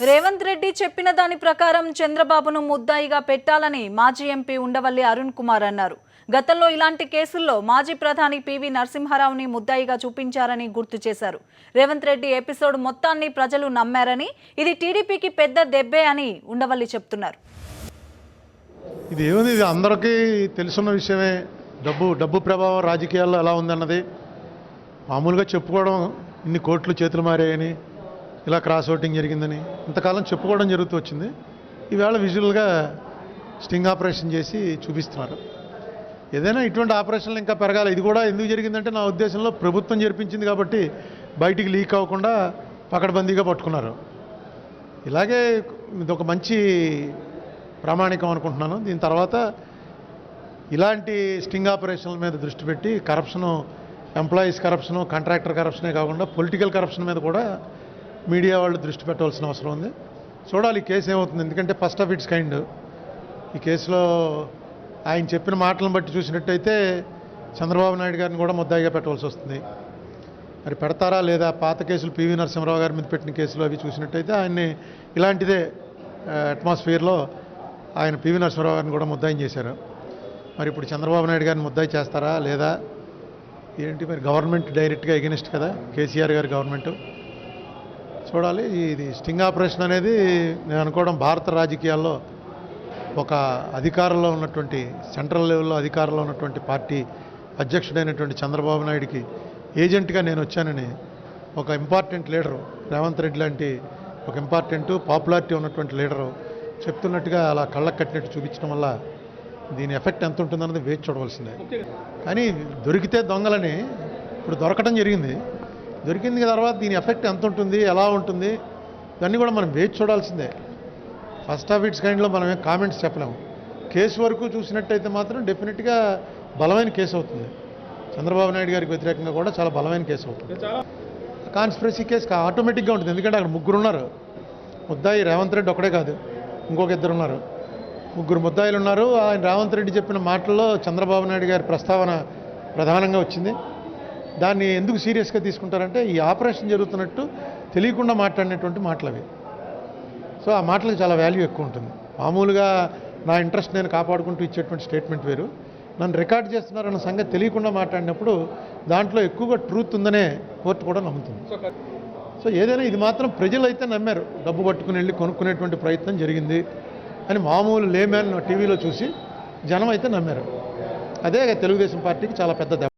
రేవంత్ రెడ్డి చెప్పిన దాని ప్రకారం చంద్రబాబును ముద్దాయిగా పెట్టాలని మాజీ ఎంపీ ఉండవల్లి అరుణ్ కుమార్ అన్నారు. గతంలో ఇలాంటి కేసుల్లో మాజీ ప్రధాని పివి నరసింహారావుని ముద్దాయిగా చూపించారని గుర్తు చేశారు. రేవంత్ రెడ్డి ఎపిసోడ్ మొత్తాన్ని ప్రజలు నమ్మారని, ఇది టీడీపీకి పెద్ద దెబ్బే అని ఉండవల్లి చెప్తున్నారు. ఇది ఏముంది, ఇది అందరికీ తెలుసున్న విషయమే. డబ్బు ప్రభావం రాజకీయాల్లో ఎలా ఉందన్నది మామూలుగా చెప్పుకోవడం, ఇన్ని కోట్లు చేతులు మారాయని, ఇలా క్రాస్ ఓటింగ్ జరిగిందని ఇంతకాలం చెప్పుకోవడం జరుగుతూ వచ్చింది. ఈవేళ విజువల్గా స్టింగ్ ఆపరేషన్ చేసి చూపిస్తున్నారు. ఏదైనా ఇటువంటి ఆపరేషన్లు ఇంకా పెరగాలి. ఇది కూడా ఎందుకు జరిగిందంటే నా ఉద్దేశంలో ప్రభుత్వం జరిపించింది కాబట్టి బయటికి లీక్ అవ్వకుండా పకడ్బందీగా పట్టుకున్నారు. ఇలాగే ఇది ఒక మంచి ప్రామాణికం అనుకుంటున్నాను. దీని తర్వాత ఇలాంటి స్టింగ్ ఆపరేషన్ల మీద దృష్టి పెట్టి కరప్షను, ఎంప్లాయీస్ కరప్షను, కాంట్రాక్టర్ కరప్షనే కాకుండా పొలిటికల్ కరప్షన్ మీద కూడా మీడియా వాళ్ళు దృష్టి పెట్టవలసిన అవసరం ఉంది. చూడాలి ఈ కేసు ఏమవుతుంది. ఎందుకంటే ఫస్ట్ ఆఫ్ ఇట్స్ కైండ్. ఈ కేసులో ఆయన చెప్పిన మాటలను బట్టి చూసినట్టయితే చంద్రబాబు నాయుడు గారిని కూడా ముద్దాయిగా పెట్టవలసి వస్తుంది. మరి పెడతారా లేదా? పాత కేసులు పివి నరసింహారావు గారి మీద పెట్టిన కేసులు అవి చూసినట్టయితే ఆయన్ని ఇలాంటిదే అట్మాస్ఫియర్లో ఆయన పివి నరసింహారావు గారిని కూడా ముద్దాయిని చేశారు. మరి ఇప్పుడు చంద్రబాబు నాయుడు గారిని ముద్దాయి చేస్తారా లేదా ఏంటి? మరి గవర్నమెంట్ డైరెక్ట్గా ఎగెనిస్ట్ కదా, కేసీఆర్ గారి గవర్నమెంట్. చూడాలి. ఇది స్టింగ్ ఆపరేషన్ అనేది నేను అనుకోవడం భారత రాజకీయాల్లో ఒక అధికారంలో ఉన్నటువంటి, సెంట్రల్ లెవెల్లో అధికారంలో ఉన్నటువంటి పార్టీ అధ్యక్షుడైనటువంటి చంద్రబాబు నాయుడికి ఏజెంట్గా నేను వచ్చానని ఒక ఇంపార్టెంట్ లీడరు, రేవంత్ రెడ్డి లాంటి ఒక ఇంపార్టెంట్ పాపులారిటీ ఉన్నటువంటి లీడరు చెప్తున్నట్టుగా అలా కళ్ళకు కట్టినట్టు చూపించడం వల్ల దీని ఎఫెక్ట్ ఎంత ఉంటుందన్నది వేచి చూడవలసిందే. కానీ దొరికితే దొంగలని ఇప్పుడు దొరకడం జరిగింది. దొరికింది తర్వాత దీని ఎఫెక్ట్ ఎంత ఉంటుంది, ఎలా ఉంటుంది, దాన్ని కూడా మనం వేచి చూడాల్సిందే. ఫస్ట్ ఆఫ్ ఇట్స్ కైండ్లో మనం ఏం కామెంట్స్ చెప్పలేము. కేసు వరకు చూసినట్టయితే మాత్రం డెఫినెట్గా బలమైన కేసు అవుతుంది. చంద్రబాబు నాయుడు గారికి వ్యతిరేకంగా కూడా చాలా బలమైన కేసు అవుతుంది. కాన్స్పిరసీ కేసు ఆటోమేటిక్గా ఉంటుంది. ఎందుకంటే అక్కడ ముగ్గురు ఉన్నారు. ముద్దాయి రేవంత్ రెడ్డి ఒక్కడే కాదు, ఇంకొక ఇద్దరు ఉన్నారు. ముగ్గురు ముద్దాయిలు ఉన్నారు. ఆయన రేవంత్ రెడ్డి చెప్పిన మాటల్లో చంద్రబాబు నాయుడు గారి ప్రస్తావన ప్రధానంగా వచ్చింది. దాన్ని ఎందుకు సీరియస్గా తీసుకుంటారంటే ఈ ఆపరేషన్ జరుగుతున్నట్టు తెలియకుండా మాట్లాడినటువంటి మాటలు అవి. సో ఆ మాటలకు చాలా వాల్యూ ఎక్కువ ఉంటుంది. మామూలుగా నా ఇంట్రెస్ట్ నేను కాపాడుకుంటూ ఇచ్చేటువంటి స్టేట్మెంట్ వేరు. నన్ను రికార్డ్ చేస్తున్నారన్న సంగతి తెలియకుండా మాట్లాడినప్పుడు దాంట్లో ఎక్కువగా ట్రూత్ ఉందనే కోర్టు కూడా నమ్ముతుంది. సో ఏదైనా ఇది మాత్రం ప్రజలైతే నమ్మారు. డబ్బు పట్టుకుని వెళ్ళి కొనుక్కునేటువంటి ప్రయత్నం జరిగింది అని మామూలు లేమ్యాన్ టీవీలో చూసి జనం అయితే నమ్మారు. అదే తెలుగుదేశం పార్టీకి చాలా పెద్ద దెబ్బ.